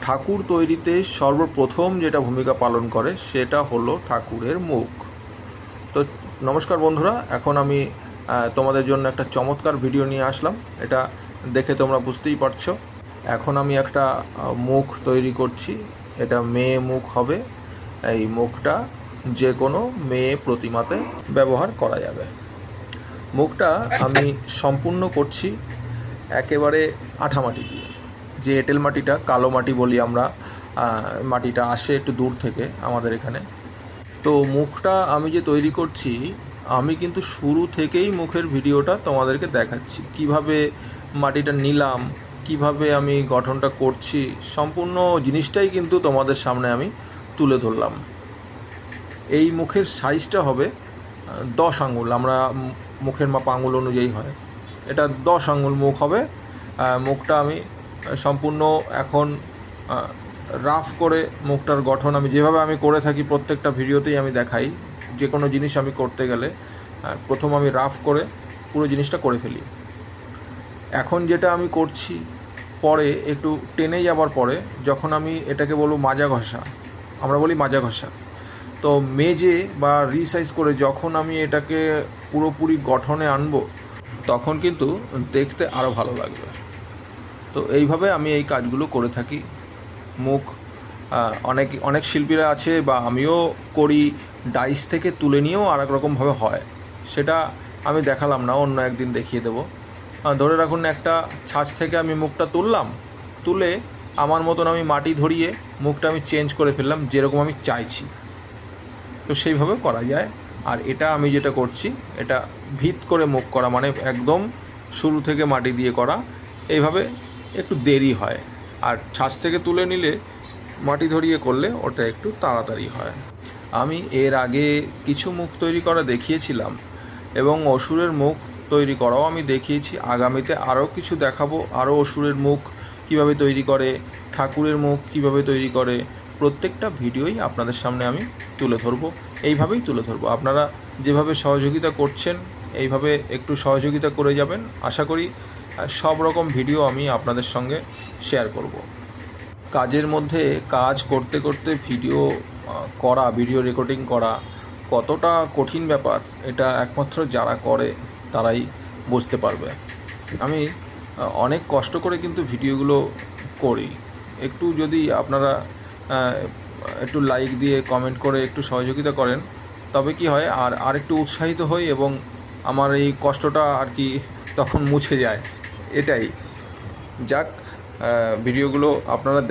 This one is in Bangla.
ঠাকুর তৈরিতে সর্বপ্রথম যেটা ভূমিকা পালন করে সেটা হলো ঠাকুরের মুখ। তো নমস্কার বন্ধুরা, এখন আমি তোমাদের জন্য একটা চমৎকার ভিডিও নিয়ে আসলাম। এটা দেখে তোমরা বুঝতেই পারছো। এখন আমি একটা মুখ তৈরি করছি। এটা মেয়ে মুখ হবে। এই মুখটা যে কোনো মেয়ে প্রতিমাতে ব্যবহার করা যাবে। মুখটা আমি সম্পূর্ণ করছি একেবারে আঠামাটি দিয়ে। যে এঁটেল মাটিটা, কালো মাটি বলি আমরা, মাটিটা আসে একটু দূর থেকে আমাদের এখানে। তো মুখটা আমি যে তৈরি করছি, আমি কিন্তু শুরু থেকেই মুখের ভিডিওটা তোমাদেরকে দেখাচ্ছি। কিভাবে মাটিটা নিলাম, কিভাবে আমি গঠনটা করছি, সম্পূর্ণ জিনিসটাই কিন্তু তোমাদের সামনে আমি তুলে ধরলাম। এই মুখের সাইজটা হবে 10 আঙুল। আমরা মুখের মাপ আঙুল অনুযায়ী হয়, এটা 10 আঙুল মুখ হবে। মুখটা আমি সম্পূর্ণ এখন রাফ করে মুখটার গঠন আমি যেভাবে আমি করে থাকি প্রত্যেকটা ভিডিওতেই আমি দেখাই। যে কোনো জিনিস আমি করতে গেলে প্রথম আমি রাফ করে পুরো জিনিসটা করে ফেলি। এখন যেটা আমি করছি, পরে একটু টেনে যাবার পরে যখন আমি এটাকে বলবো মাজা ঘষা, আমরা বলি মাজা ঘষা, তো মেজে বা রিসাইজ করে যখন আমি এটাকে পুরোপুরি গঠনে আনবো, তখন কিন্তু দেখতে আরও ভালো লাগবে। তো এইভাবে আমি এই কাজগুলো করে থাকি। মুখ অনেক শিল্পীরা আছে, বা আমিও করি, ডাইস থেকে তুলে নিয়েও আরেক রকমভাবে হয়। সেটা আমি দেখালাম না, অন্য একদিন দেখিয়ে দেবো। ধরে রাখুন একটা ছাঁচ থেকে আমি মুখটা তুলে আমার মতন আমি মাটি ধরিয়ে মুখটা আমি চেঞ্জ করে ফেললাম যেরকম আমি চাইছি। তো সেইভাবে করা যায়। আর এটা আমি যেটা করছি, এটা ভিত করে মুখ করা, মানে একদম শুরু থেকে মাটি দিয়ে করা। এইভাবে একটু দেরি হয়, আর ছাঁচ থেকে তুলে নিলে মাটি ধরিয়ে করলে ওটা একটু তাড়াতাড়ি হয়। আমি এর আগে কিছু মুখ তৈরি করা দেখিয়েছিলাম, এবং অসুরের মুখ তৈরি করাও আমি দেখিয়েছি। আগামীতে আরও কিছু দেখাবো, আরও অসুরের মুখ কিভাবে তৈরি করে, ঠাকুরের মুখ কিভাবে তৈরি করে, প্রত্যেকটা ভিডিওই আপনাদের সামনে আমি তুলে ধরবো। এইভাবেই তুলে ধরবো। আপনারা যেভাবে সহযোগিতা করছেন, এইভাবে একটু সহযোগিতা করে যাবেন। আশা করি সব রকম ভিডিও আমি আপনাদের সঙ্গে শেয়ার করব। কাজের মধ্যে কাজ করতে করতে ভিডিও রেকর্ডিং করা কতটা কঠিন ব্যাপার, এটা একমাত্র যারা করে তারাই বুঝতে পারবে। আমি অনেক কষ্ট করে কিন্তু ভিডিওগুলো করি। একটু যদি আপনারা একটু লাইক দিয়ে কমেন্ট করে একটু সহযোগিতা করেন, তবে কি হয়, আর একটু উৎসাহিত হই, এবং আমার এই কষ্টটা আর কি তখন মুছে যায়। এটাই। যাক, ভিডিওগুলো আপনারা